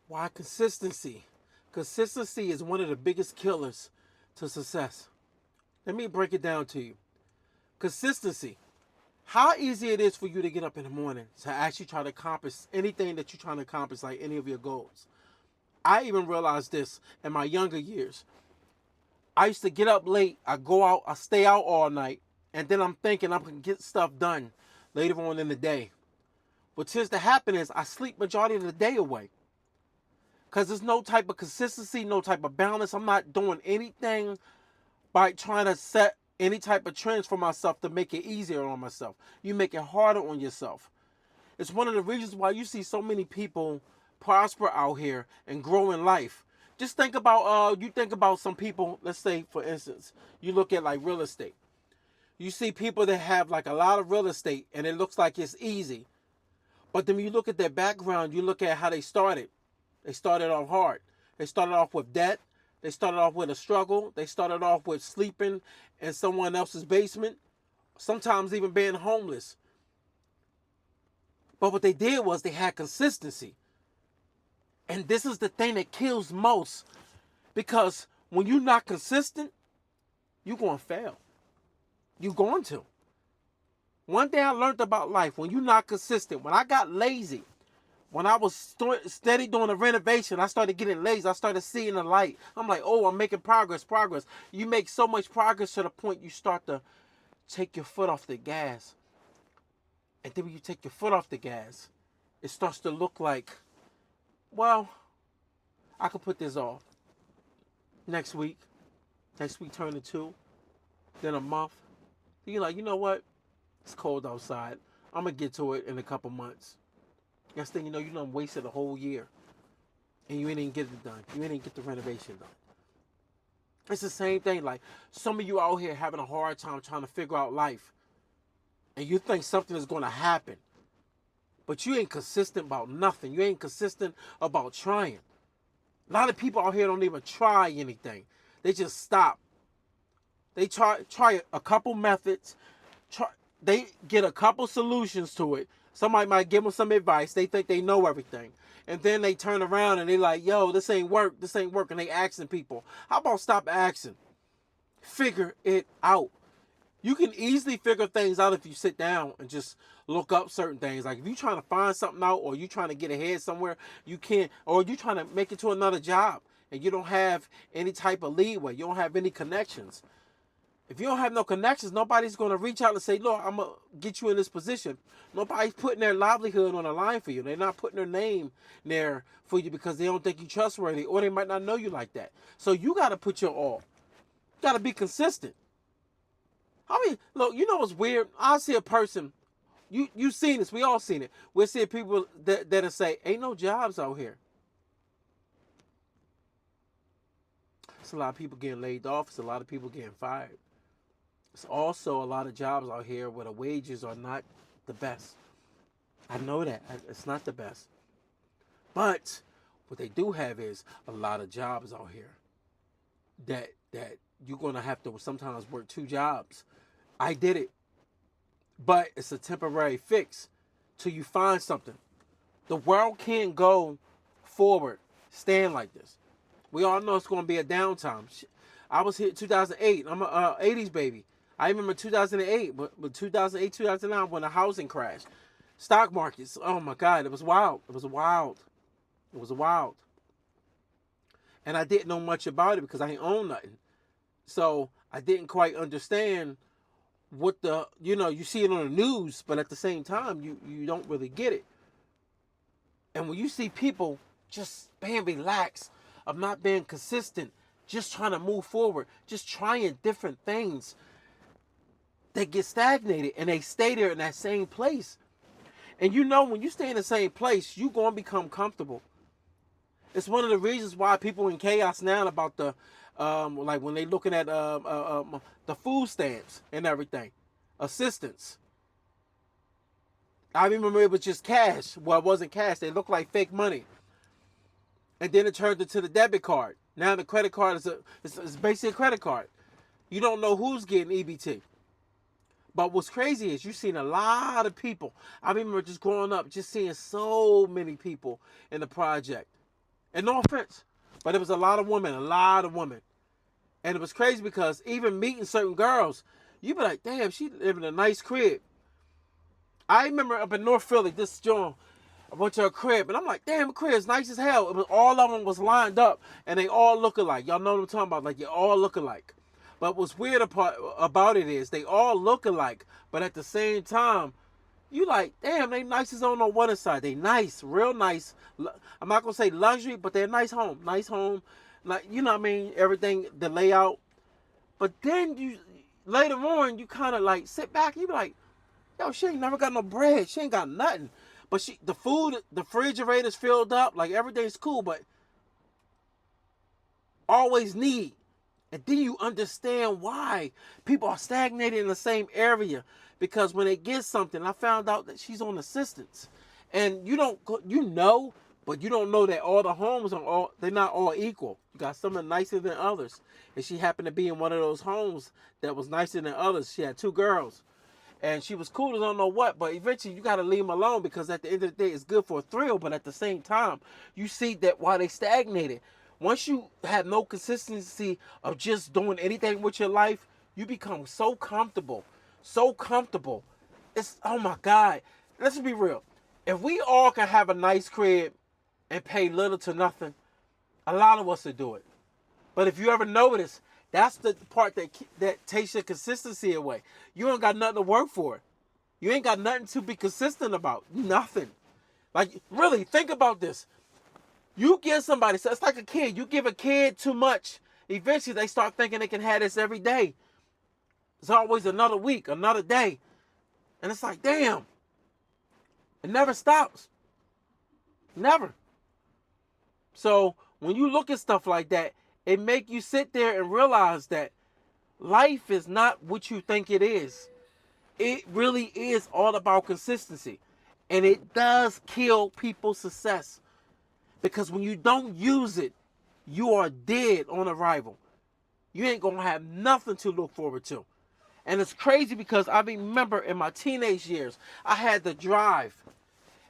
Why consistency? Consistency is one of the biggest killers to success. Let me break it down to you. Consistency. How easy it is for you to get up in the morning to actually try to accomplish anything that you're trying to accomplish, like any of your goals. I even realized this in my younger years. I used to get up late, I go out, I stay out all night, and then I'm thinking I'm gonna get stuff done later on in the day. What tends to happen is I sleep majority of the day away. Because there's no type of consistency, no type of balance. I'm not doing anything by trying to set any type of trends for myself to make it easier on myself. You make it harder on yourself. It's one of the reasons why you see so many people prosper out here and grow in life. Just think about you think about some people, let's say for instance, you look at like real estate. You see people that have like a lot of real estate and it looks like it's easy. But then when you look at their background, you look at how they started. They started off hard. They started off with debt. They started off with a struggle. They started off with sleeping in someone else's basement, sometimes even being homeless. But what they did was they had consistency. And this is the thing that kills most. Because when you're not consistent, you're going to fail. You're going to. One thing I learned about life, when you're not consistent, when I got lazy, when I was steady doing a renovation, I started getting lazy. I started seeing the light. I'm like, oh, I'm making progress. You make so much progress to the point you start to take your foot off the gas. And then when you take your foot off the gas, it starts to look like, well, I could put this off. Next week turn to 2, then a month. Then you're like, you know what? It's cold outside. I'm going to get to it in a couple months. Next thing you done wasted a whole year. And you ain't even get it done. You ain't even get the renovation done. It's the same thing. Like, some of you out here having a hard time trying to figure out life. And you think something is going to happen. But you ain't consistent about nothing. You ain't consistent about trying. A lot of people out here don't even try anything. They just stop. They try a couple methods. They get a couple solutions to it. Somebody might give them some advice. They think they know everything. And then they turn around and they like, yo, this ain't work. This ain't working. They asking people. How about stop asking? Figure it out. You can easily figure things out if you sit down and just look up certain things. Like if you're trying to find something out or you're trying to get ahead somewhere, you can't. Or you're trying to make it to another job and you don't have any type of leeway. You don't have any connections. If you don't have no connections, nobody's going to reach out and say, look, I'm going to get you in this position. Nobody's putting their livelihood on the line for you. They're not putting their name there for you because they don't think you're trustworthy or they might not know you like that. So you got to put your all. You got to be consistent. I mean, look, you know what's weird? I see a person, you seen this, we all seen it. We'll see people that'll say, ain't no jobs out here. It's a lot of people getting laid off. It's a lot of people getting fired. It's also a lot of jobs out here where the wages are not the best. I know that. It's not the best. But what they do have is a lot of jobs out here that you're going to have to sometimes work 2 jobs. I did it. But it's a temporary fix till you find something. The world can't go forward staying like this. We all know it's going to be a downtime. I was here 2008. I'm a 80s baby. I remember 2008, but 2008, 2009 when the housing crashed. Stock markets, oh my God, it was wild. It was wild. It was wild. And I didn't know much about it because I ain't own nothing. So I didn't quite understand what you see it on the news, but at the same time, you don't really get it. And when you see people just being relaxed, of not being consistent, just trying to move forward, just trying different things, they get stagnated and they stay there in that same place. And when you stay in the same place, you're going to become comfortable. It's one of the reasons why people in chaos now about the, like when they looking at the food stamps and everything, assistance. I remember it was just cash. Well, it wasn't cash. They looked like fake money. And then it turned into the debit card. Now the credit card is basically a credit card. You don't know who's getting EBT. But what's crazy is you've seen a lot of people. I remember just growing up, just seeing so many people in the project. And no offense, but it was a lot of women, a lot of women. And it was crazy because even meeting certain girls, you be like, damn, she live in a nice crib. I remember up in North Philly, this John, I went to a crib, and I'm like, damn, the crib's nice as hell. It was, all of them was lined up, and they all look alike. Y'all know what I'm talking about? Like, you all look alike. But what's weird about it is they all look alike, but at the same time, you like, damn, they nice as on one side. They nice, real nice. I'm not gonna say luxury, but they're nice home. Nice home. Like, you know what I mean? Everything, the layout. But then you later on, you kind of like sit back and you be like, yo, she ain't never got no bread. She ain't got nothing. But the food, the refrigerator's filled up. Like, everything's cool, but always need. And then you understand why people are stagnated in the same area. Because when they get something, I found out that she's on assistance. And you don't, but you don't know that all the homes they're not all equal. You got some that are nicer than others. And she happened to be in one of those homes that was nicer than others. She had 2 girls. And she was cool as I don't know what, but eventually you got to leave them alone because at the end of the day, it's good for a thrill. But at the same time, you see that while they stagnated, once you have no consistency of just doing anything with your life, you become so comfortable. So comfortable. It's, oh my God. Let's be real. If we all can have a nice crib and pay little to nothing, a lot of us would do it. But if you ever notice, that's the part that takes your consistency away. You ain't got nothing to work for. You ain't got nothing to be consistent about. Nothing. Like, really, think about this. You give somebody, so it's like a kid. You give a kid too much, eventually they start thinking they can have this every day. It's always another week, another day. And it's like, damn. It never stops. Never. So when you look at stuff like that, it make you sit there and realize that life is not what you think it is. It really is all about consistency. And it does kill people's success. Because when you don't use it, you are dead on arrival. You ain't going to have nothing to look forward to. And it's crazy because I remember in my teenage years, I had the drive.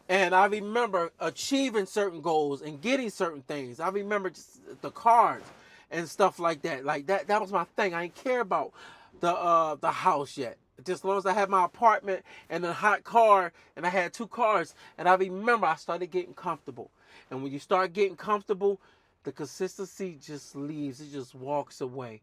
And I remember achieving certain goals and getting certain things. I remember just the cars and stuff like that. Like that was my thing. I didn't care about the house yet. Just as long as I had my apartment and a hot car, and I had 2 cars. And I remember I started getting comfortable. And when you start getting comfortable, the consistency just leaves. It just walks away.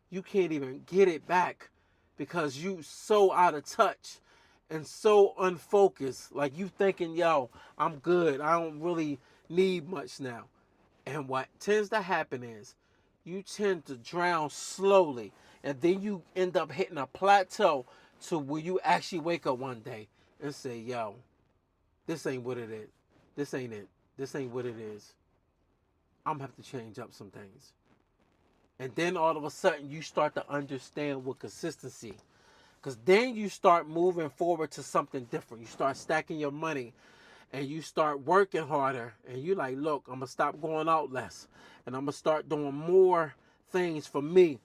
You can't even get it back because you so out of touch and so unfocused. Like, you thinking, yo, I'm good. I don't really need much now. And what tends to happen is you tend to drown slowly. And then you end up hitting a plateau to where you actually wake up one day and say, yo, this ain't what it is. This ain't it. This ain't what it is. I'm going to have to change up some things. And then all of a sudden you start to understand what consistency. Because then you start moving forward to something different. You start stacking your money and you start working harder. And you like, look, I'm going to stop going out less. And I'm going to start doing more things for me.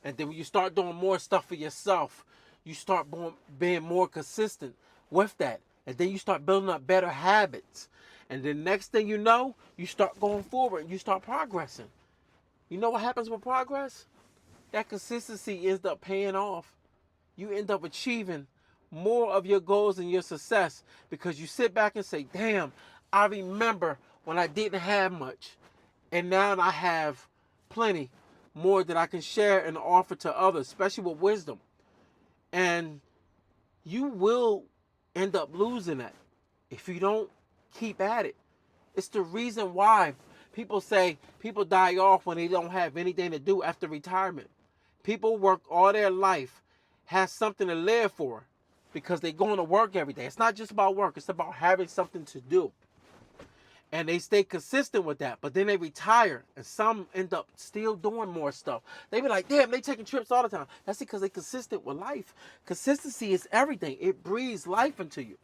And then when you start doing more stuff for yourself, you start being more consistent with that. And then you start building up better habits. And then next thing you know, you start going forward and you start progressing. You know what happens with progress? That consistency ends up paying off. You end up achieving more of your goals and your success because you sit back and say, damn, I remember when I didn't have much. And now I have plenty more that I can share and offer to others, especially with wisdom. And you will end up losing that if you don't keep at it. It's the reason why people say people die off when they don't have anything to do after retirement. People work all their life, have something to live for because they're going to work every day. It's not just about work. It's about having something to do. And they stay consistent with that. But then they retire. And some end up still doing more stuff. They be like, damn, they taking trips all the time. That's because they're consistent with life. Consistency is everything. It breathes life into you.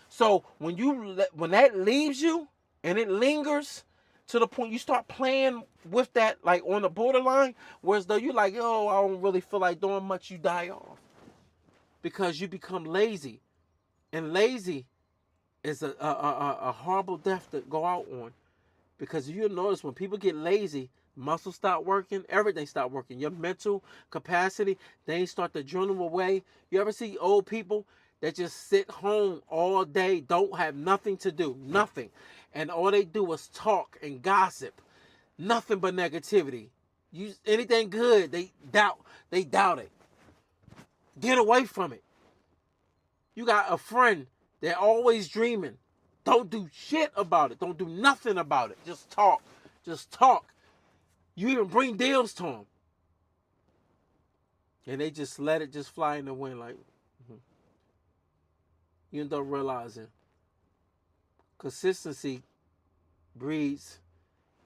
So when that leaves you and it lingers to the point you start playing with that, like on the borderline, whereas though you like, oh, I don't really feel like doing much, you die off. Because you become lazy. And lazy is a horrible death to go out on Because you'll notice when people get lazy, muscles start working, everything start working. Your mental capacity, they start to dwindle away. You ever see old people that just sit home all day, don't have nothing to do, nothing. And all they do is talk and gossip. Nothing but negativity. You anything good, they doubt it. Get away from it. You got a friend, they're always dreaming. Don't do shit about it. Don't do nothing about it. Just talk. Just talk. You even bring deals to them. And they just let it just fly in the wind like, you end up realizing consistency breeds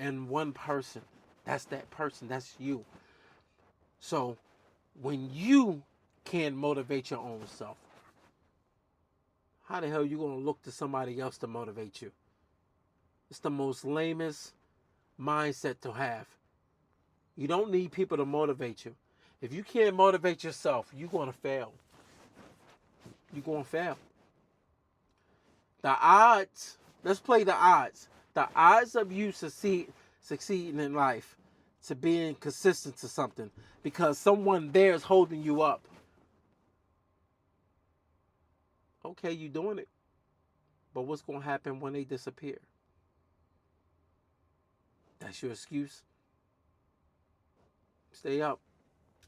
in one person. That's that person. That's you. So when you can't motivate your own self, how the hell are you going to look to somebody else to motivate you? It's the most lamest mindset to have. You don't need people to motivate you. If you can't motivate yourself, you're going to fail. You're going to fail. The odds, let's play the odds. The odds of you succeeding in life to being consistent to something because someone there is holding you up. Okay, you're doing it. But what's going to happen when they disappear? That's your excuse. Stay up.